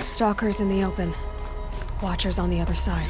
Stalkers in the open. Watchers on the other side.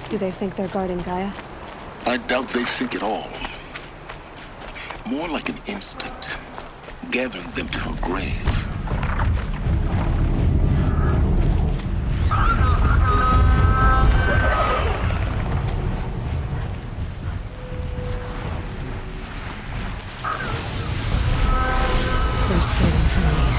Do they think they're guarding Gaia? I doubt they think at all. More like an instinct, gathering them to her grave. They're skating for me.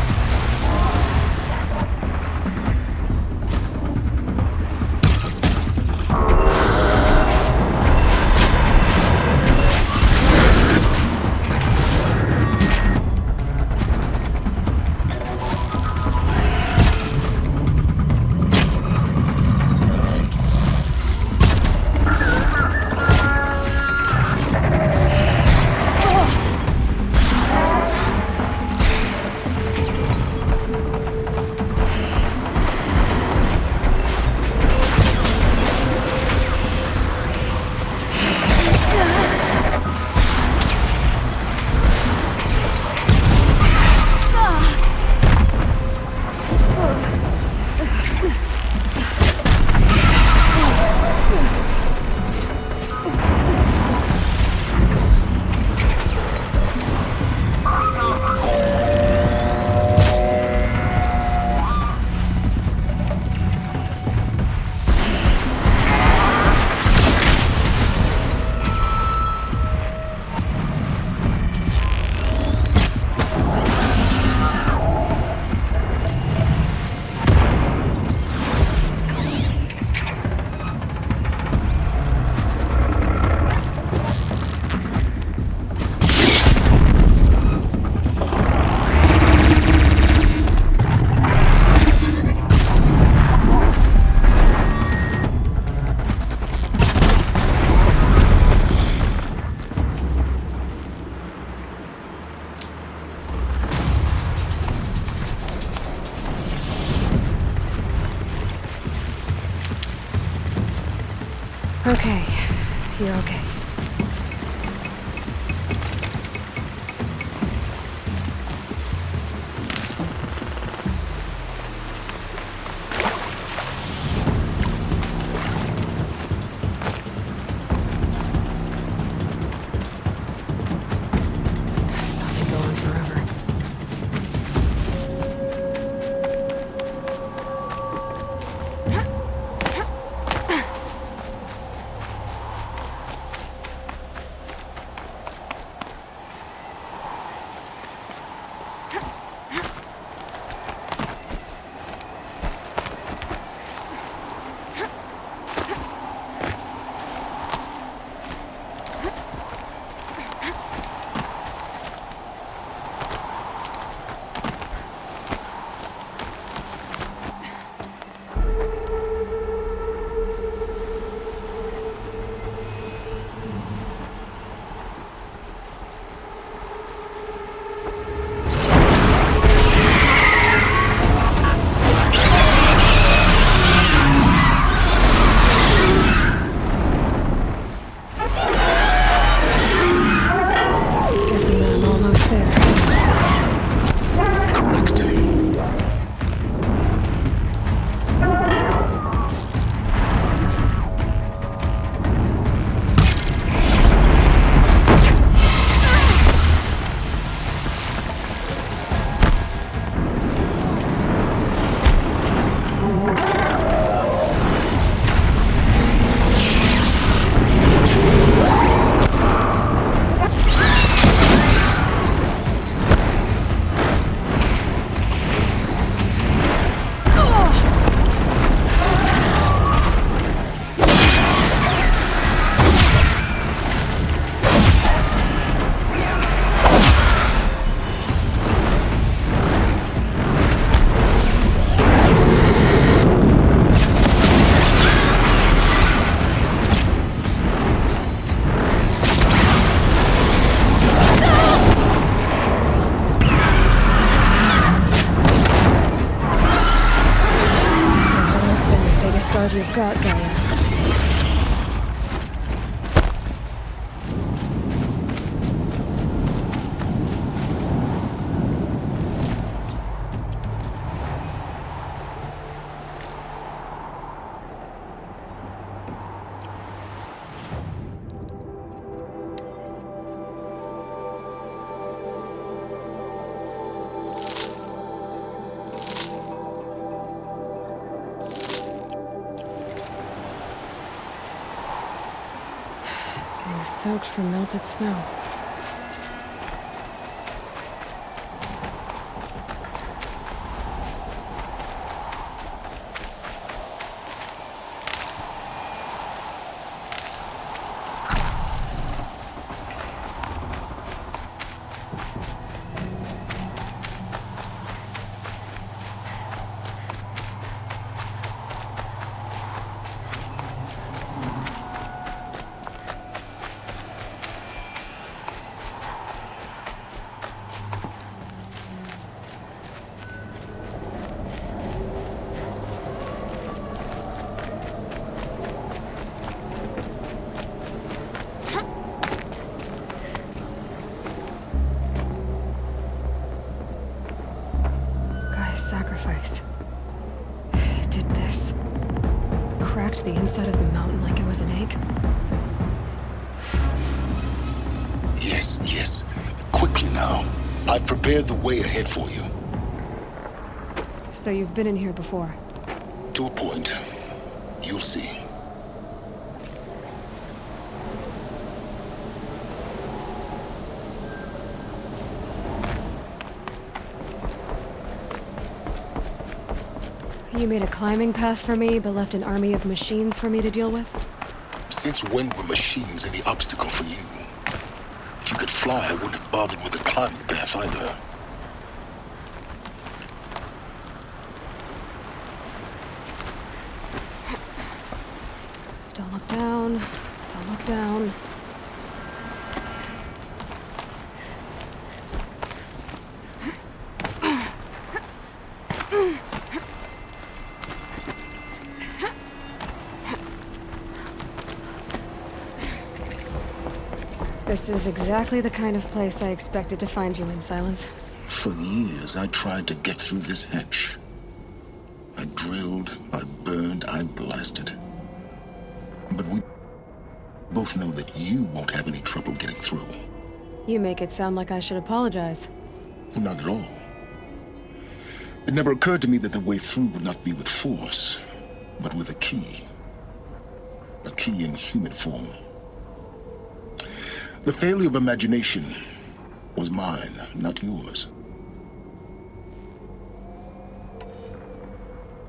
Okay, you're okay. I've got Gaia. Getting soaked from melted snow. Sacrifice. It did this. Cracked the inside of the mountain like it was an egg. Yes, yes. Quickly now. I've prepared the way ahead for you. So you've been in here before? To a point. You'll see. You made a climbing path for me, but left an army of machines for me to deal with? Since when were machines any obstacle for you? If you could fly, I wouldn't have bothered with a climbing path either. Don't look down. Don't look down. This is exactly the kind of place I expected to find you in, Silence. For years, I tried to get through this hatch. I drilled, I burned, I blasted. But we both know that you won't have any trouble getting through. You make it sound like I should apologize. Not at all. It never occurred to me that the way through would not be with force, but with a key. A key in human form. The failure of imagination was mine, not yours.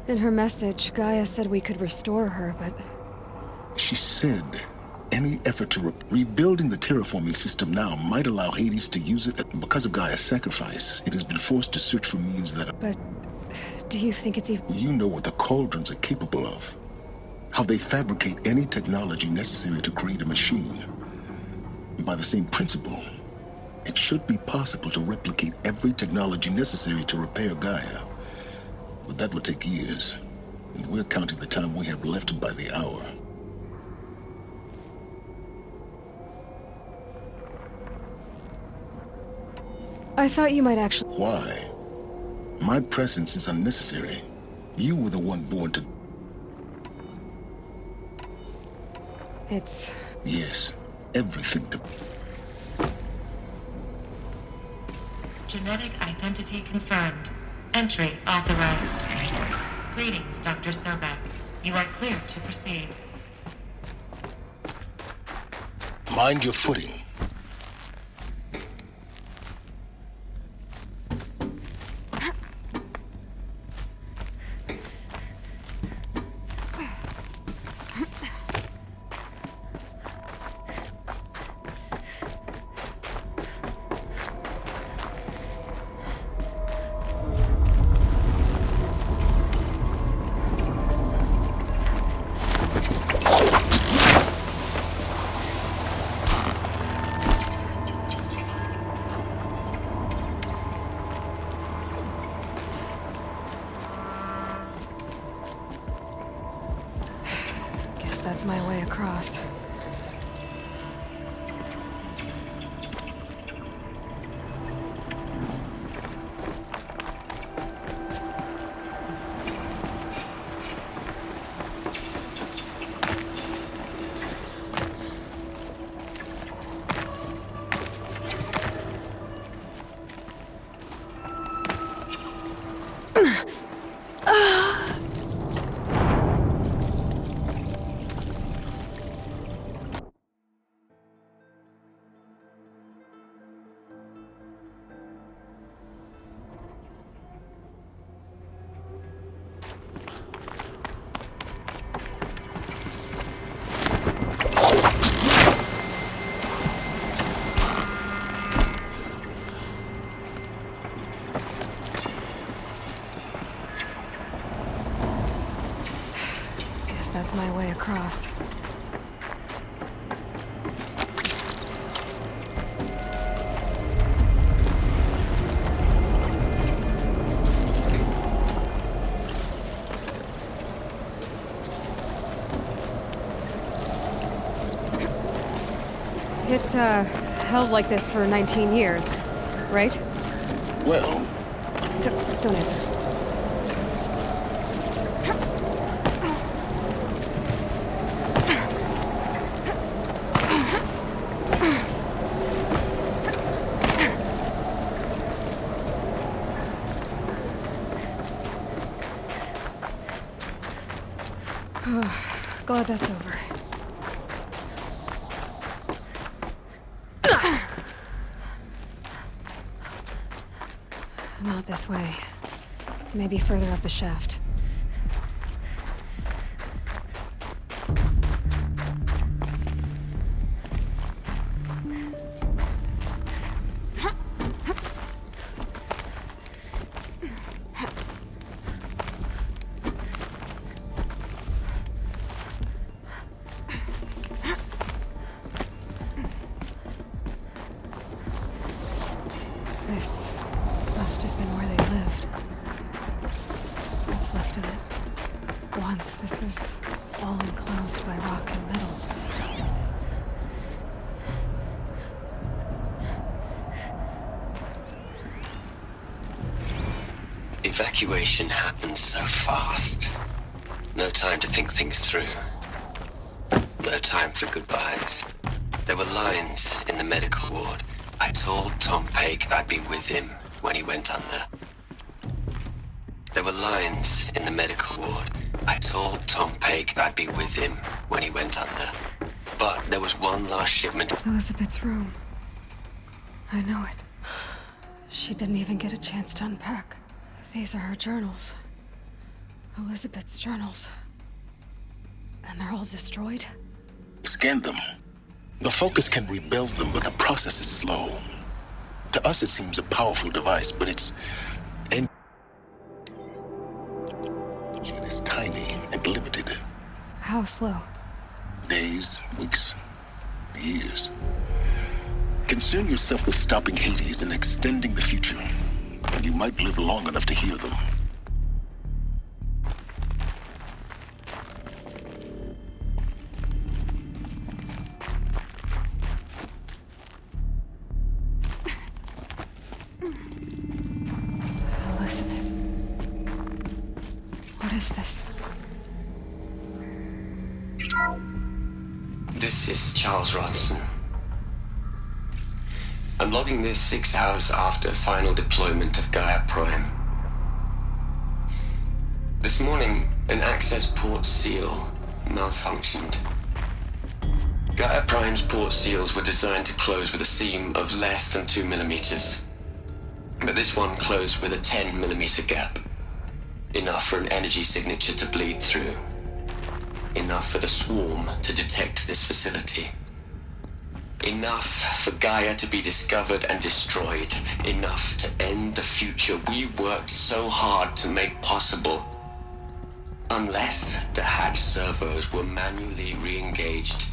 In her message, Gaia said we could restore her, but... She said any effort to rebuilding the terraforming system now might allow Hades to use it. Because of Gaia's sacrifice, it has been forced to search for means that are... But... do you think it's even... You know what the cauldrons are capable of. How they fabricate any technology necessary to create a machine. By the same principle, it should be possible to replicate every technology necessary to repair Gaia. But that would take years, and we're counting the time we have left by the hour. I thought you might actually... Why? My presence is unnecessary. You were the one born to... It's... Yes. Everything to... Genetic identity confirmed. Entry authorized. Greetings, Dr. Sobek. You are cleared to proceed. Mind your footing. Guess that's my way across. That's my way across. It's, held like this for 19 years, right? Well, Don't answer. Glad that's over. Not this way. Maybe further up the shaft. This must have been where they lived. What's left of it. Once this was all enclosed by rock and metal. Evacuation happened so fast. No time to think things through. No time for goodbyes. There were lines in the medical ward. I told Tom Paik I'd be with him when he went under. There were lines in the medical ward. I told Tom Paik I'd be with him when he went under. But there was one last shipment. Elizabeth's room. I know it. She didn't even get a chance to unpack. These are her journals. Elizabeth's journals. And they're all destroyed? scan them. The Focus can rebuild them, but the process is slow. To us, it seems a powerful device, but its engine is tiny and limited. How slow? Days, weeks, years. Concern yourself with stopping Hades and extending the future, and you might live long enough to hear them. Elizabeth. What is this? This is Charles Ronson. I'm logging this 6 hours after final deployment of Gaia Prime. This morning, an access port seal malfunctioned. Gaia Prime's port seals were designed to close with a seam of less than 2 millimeters. But this one closed with a 10 millimeter gap. Enough for an energy signature to bleed through. Enough for the swarm to detect this facility. Enough for Gaia to be discovered and destroyed. Enough to end the future we worked so hard to make possible. Unless the hatch servos were manually re-engaged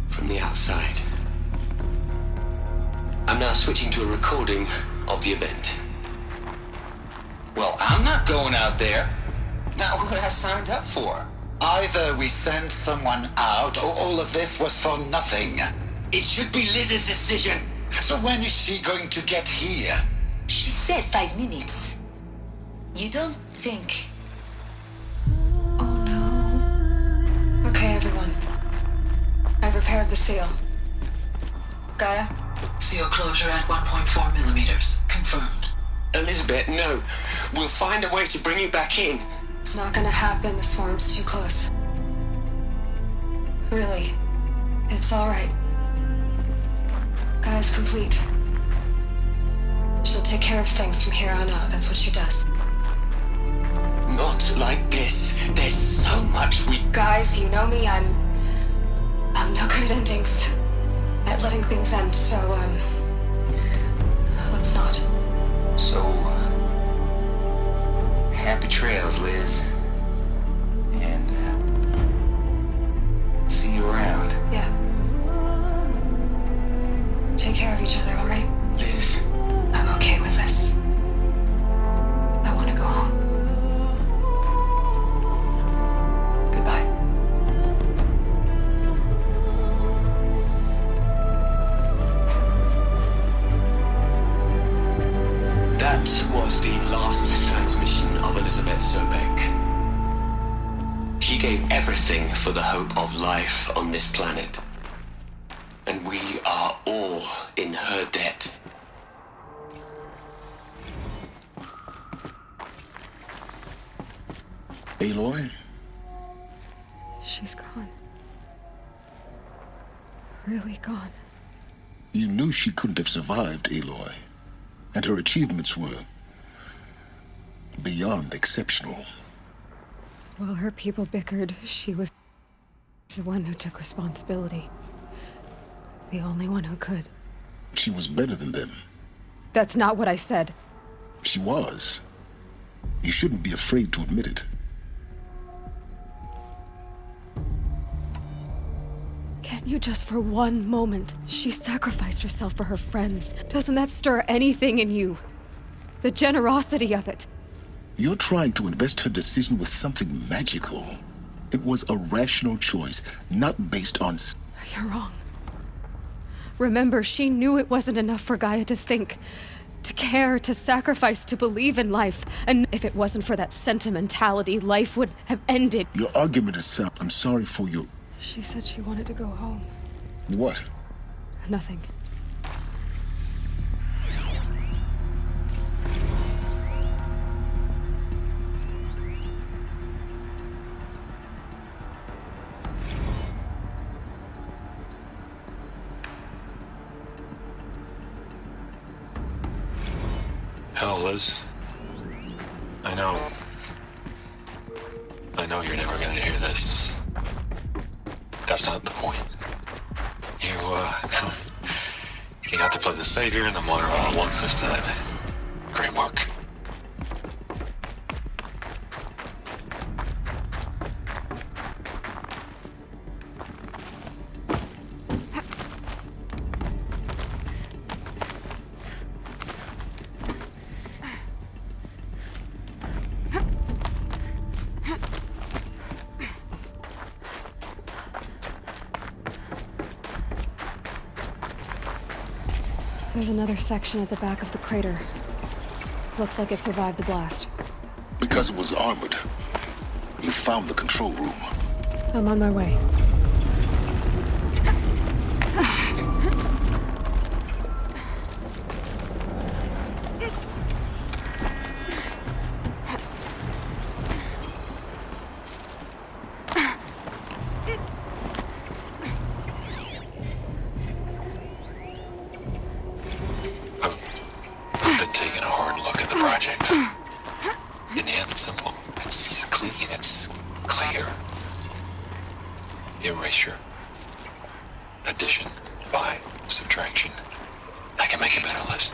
from the outside. I'm now switching to a recording of the event. Well, I'm not going out there. Not what I signed up for. Either we send someone out, or all of this was for nothing. It should be Liz's decision. So when is she going to get here? She said 5 minutes. You don't think... Oh no. Okay, everyone. I've repaired the seal. Gaia? Seal closure at 1.4 millimeters. Confirmed. Elizabeth, no. We'll find a way to bring you back in. It's not gonna happen. The swarm's too close. Really. It's alright. Gaia's complete. She'll take care of things from here on out. That's what she does. Not like this. There's so much we... Guys, you know me. I'm no good at endings. At letting things end, so, let's not. So... happy trails, Liz. And, see you around. Yeah. Take care of each other, alright? Liz. I'm okay with this. I want to go home. Goodbye. That was the last transmission of Elizabeth Sobek. She gave everything for the hope of life on this planet. And we are all in her debt. Aloy? She's gone. Really gone. You knew she couldn't have survived, Aloy. And her achievements were beyond exceptional. While her people bickered, she was the one who took responsibility. The only one who could. She was better than them. That's not what I said. She was. You shouldn't be afraid to admit it. Can't you just for one moment? She sacrificed herself for her friends. Doesn't that stir anything in you? The generosity of it. You're trying to invest her decision with something magical. It was a rational choice, not based on... You're wrong. Remember, she knew it wasn't enough for Gaia to think, to care, to sacrifice, to believe in life. And if it wasn't for that sentimentality, life would have ended. Your argument is sound. I'm sorry for your... She said she wanted to go home. What? Nothing. Hell, Liz. I know you're never gonna hear this. That's not the point. You got to play the savior and the martyr all at once this time. Great work. There's another section at the back of the crater. Looks like it survived the blast. Because it was armored. You found the control room. I'm on my way. I've been taking a hard look at the project. In the end, it's simple. It's clean. It's clear. Erasure. Addition. By. Subtraction. I can make it better, Liz.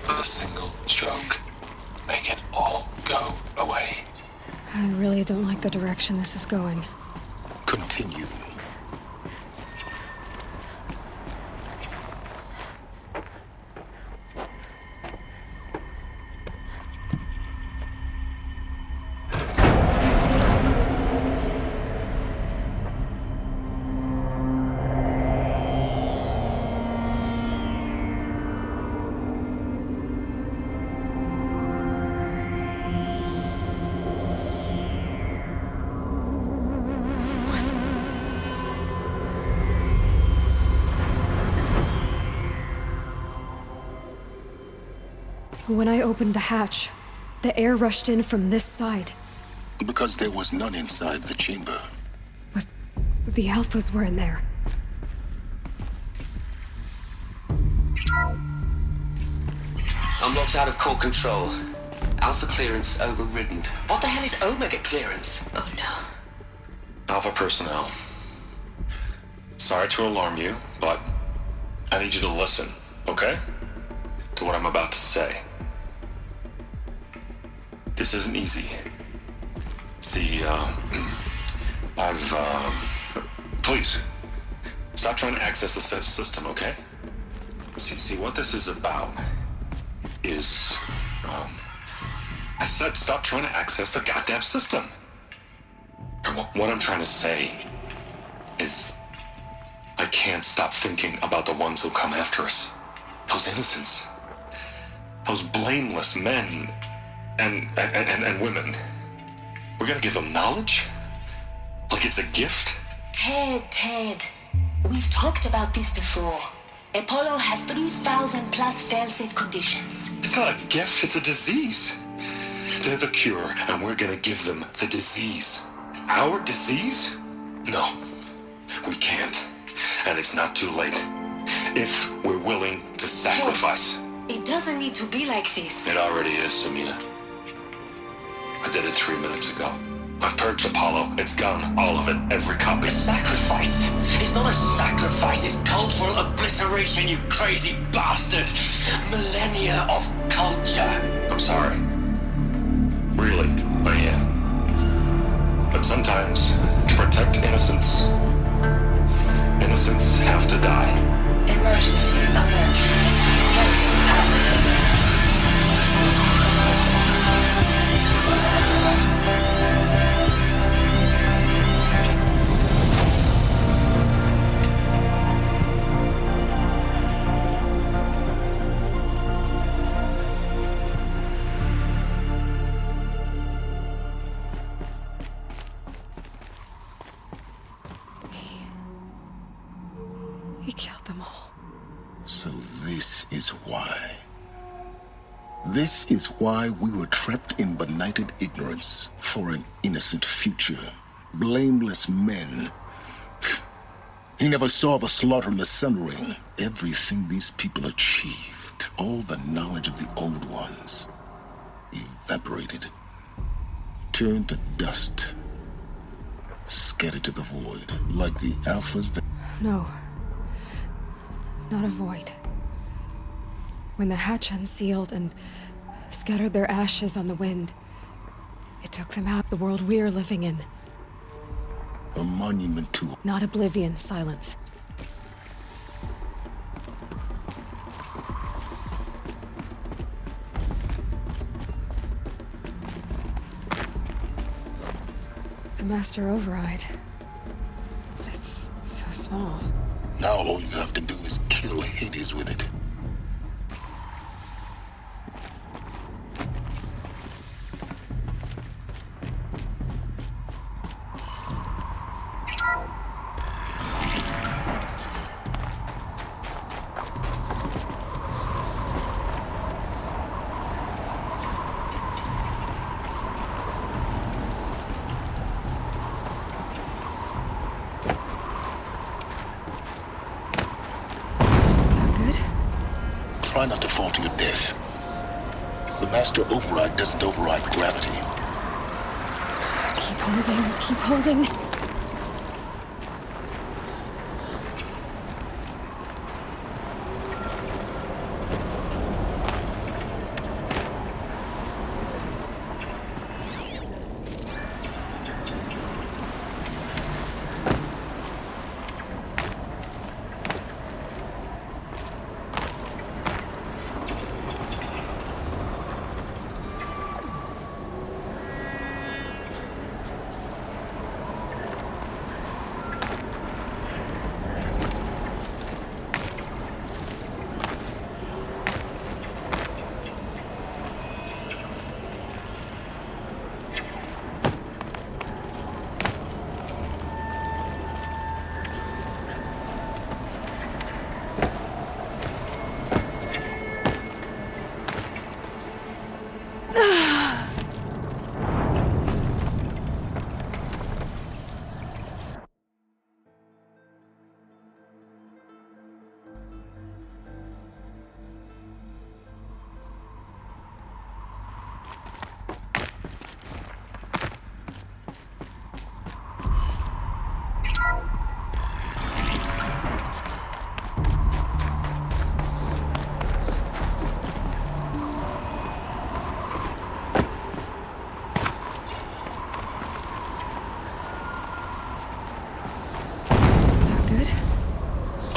With a single stroke. Make it all go away. I really don't like the direction this is going. Continue. When I opened the hatch, the air rushed in from this side. Because there was none inside the chamber. But the Alphas were in there. I'm locked out of core control. Alpha clearance overridden. What the hell is Omega clearance? Oh no. Alpha personnel. Sorry to alarm you, but I need you to listen, okay? To what I'm about to say. This isn't easy. See, please, stop trying to access the system, okay? See, what this is about is, I said stop trying to access the goddamn system. And what I'm trying to say is, I can't stop thinking about the ones who come after us. Those innocents. Those blameless men and women. We're gonna give them knowledge? Like it's a gift? Ted. We've talked about this before. Apollo has 3,000 plus fail-safe conditions. It's not a gift, it's a disease. They're the cure, and we're gonna give them the disease. Our disease? No, we can't. And it's not too late. If we're willing to sacrifice. It doesn't need to be like this. It already is, Samina. I did it 3 minutes ago. I've purged Apollo. It's gone. All of it. Every copy. A sacrifice? It's not a sacrifice, it's cultural obliteration, you crazy bastard! Millennia of culture! I'm sorry. Really, I am. But sometimes, to protect innocence, innocents have to die. Emergency alert. Detecting atmosphere. He killed them all. So this is why. This is why we were trapped in benighted ignorance for an innocent future. Blameless men. He never saw the slaughter in the Sun Ring. Everything these people achieved, all the knowledge of the old ones, evaporated, turned to dust, scattered to the void, like the Alphas that... No. Not a void. When the hatch unsealed and scattered their ashes on the wind, it took them out the world we're living in. A monument to... Not oblivion, silence. The Master Override. It's so small. Now all you have to do is kill Hades with it. Try not to fall to your death. The Master Override doesn't override gravity. Keep holding, keep holding.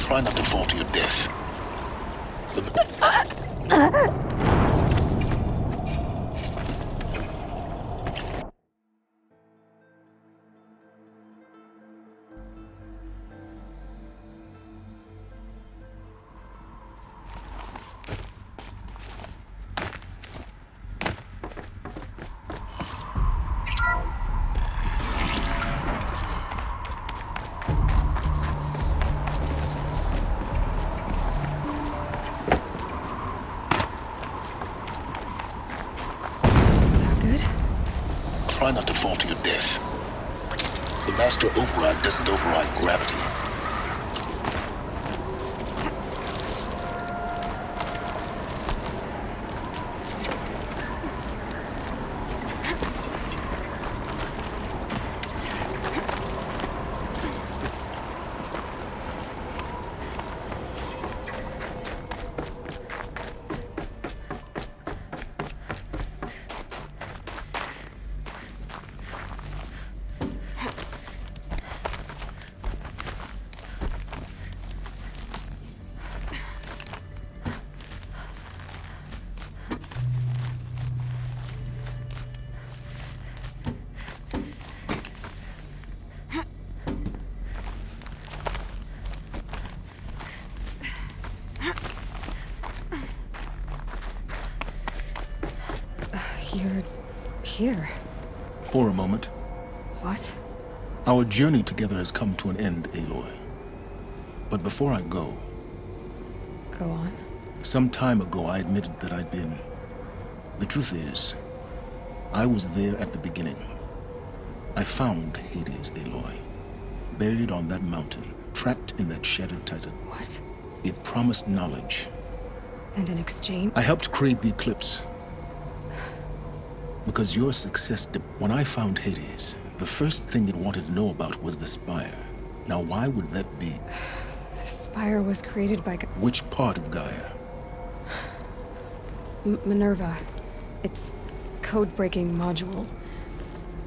Try not to fall to your death. Is that good? Try not to fall to your death. The master override doesn't override gravity. You're here. For a moment, What? our journey together has come to an end, Aloy. But before I go, Go on. some time ago I admitted that I'd been... The truth is, I was there at the beginning. I found Hades, Aloy. Buried on that mountain, trapped in that shattered titan. What? It promised knowledge. And in exchange? I helped create the eclipse. Because your success... When I found Hades, the first thing it wanted to know about was the Spire. Now why would that be? The Spire was created by Which part of Gaia? Minerva. It's code-breaking module.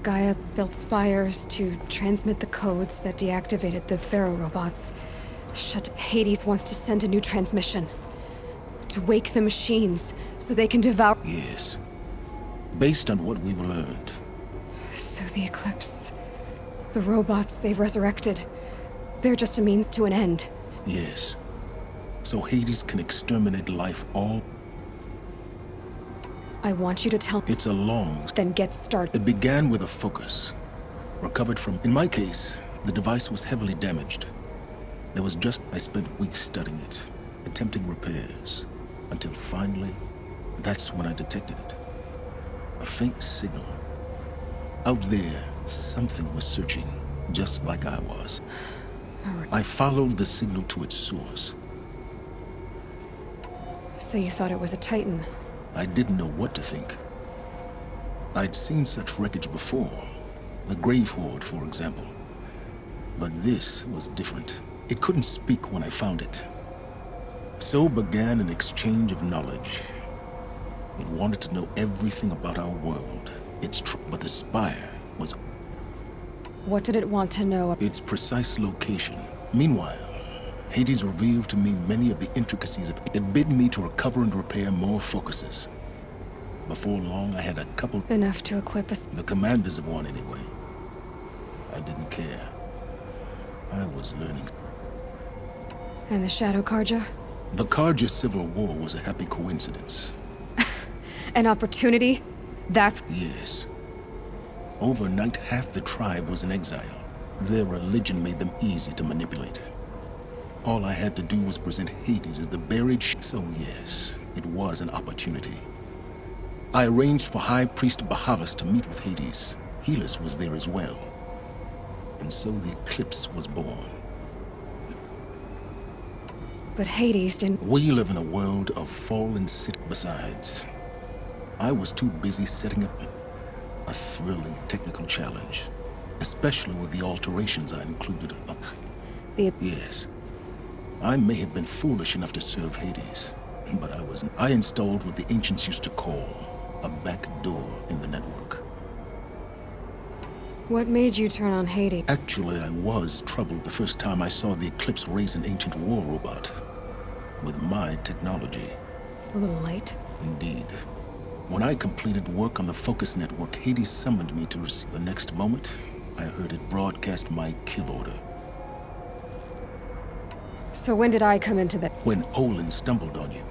Gaia built spires to transmit the codes that deactivated the Pharaoh robots. Hades wants to send a new transmission. To wake the machines, so they can devour... Yes. Based on what we've learned. So the Eclipse... The robots they've resurrected... They're just a means to an end. Yes. So Hades can exterminate life all... I want you to tell... It's a long... Then get started. It began with a focus. Recovered from... In my case, the device was heavily damaged. There was just... I spent weeks studying it, attempting repairs. Until finally, that's when I detected it. A faint signal. Out there, something was searching, just like I was. I followed the signal to its source. So you thought it was a Titan? I didn't know what to think. I'd seen such wreckage before. The Grave Horde, for example. But this was different. It couldn't speak when I found it. So began an exchange of knowledge. It wanted to know everything about our world. But the Spire was... What did it want to know? its precise location. Meanwhile, Hades revealed to me many of the intricacies of it. It bid me to recover and repair more focuses. Before long, I had a couple... Enough to equip us. The commanders of one, anyway. I didn't care. I was learning. And the Shadow Karja? The Karja Civil War was a happy coincidence. An opportunity? That's... Yes. Overnight, half the tribe was in exile. Their religion made them easy to manipulate. All I had to do was present Hades as the buried So yes, it was an opportunity. I arranged for High Priest Bahavas to meet with Hades. Helis was there as well. And so the eclipse was born. But Hades didn't... We live in a world of fallen city. Besides, I was too busy setting up a thrilling technical challenge, especially with the alterations I included. Yes, I may have been foolish enough to serve Hades, but I installed what the ancients used to call a back door in the network. What made you turn on Haiti? Actually, I was troubled the first time I saw the Eclipse raise an ancient war robot. With my technology. A little late. Indeed. When I completed work on the Focus Network, Hades summoned me to receive. The next moment, I heard it broadcast my kill order. So when did I come into the... When Olin stumbled on you.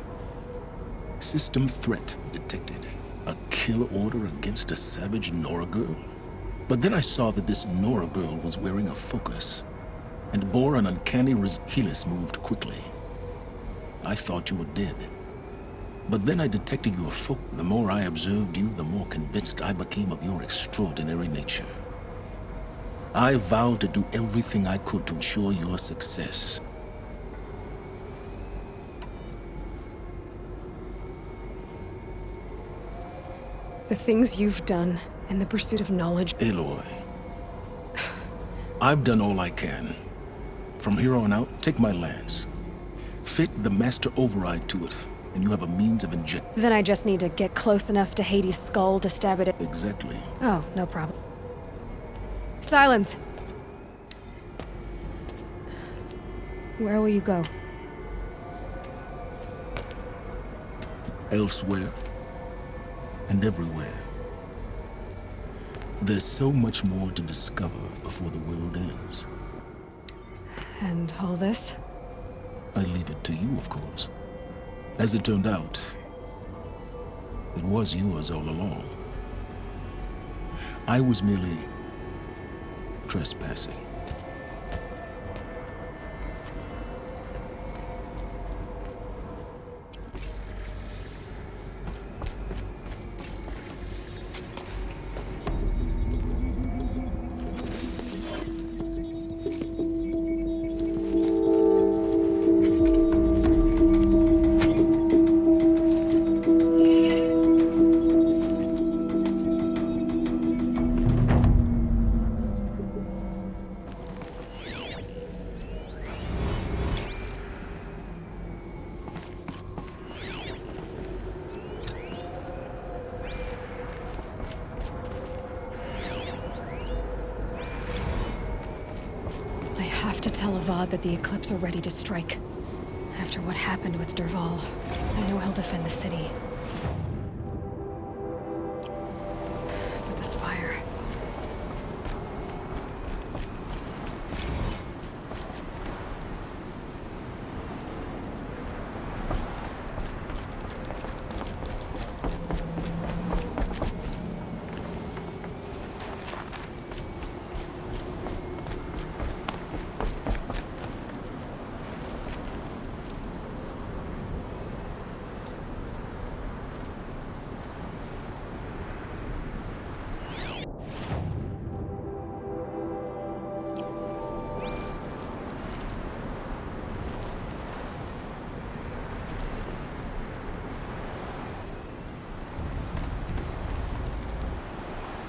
System threat detected. A kill order against a savage Nora girl? But then I saw that this Nora girl was wearing a Focus, and bore an uncanny Helis moved quickly. I thought you were dead. But then I detected your Focus. The more I observed you, the more convinced I became of your extraordinary nature. I vowed to do everything I could to ensure your success. The things you've done in the pursuit of knowledge. Aloy, I've done all I can. From here on out, take my lance. Fit the master override to it, and you have a means of inject. Then I just need to get close enough to Hades' skull to stab it. Exactly. Oh, no problem. Silence! Where will you go? Elsewhere. And everywhere. There's so much more to discover before the world ends. And all this? I leave it to you, of course. As it turned out, it was yours all along. I was merely trespassing. I have to tell Avad that the Eclipse are ready to strike. After what happened with Derval, I know he'll defend the city. But the Spire...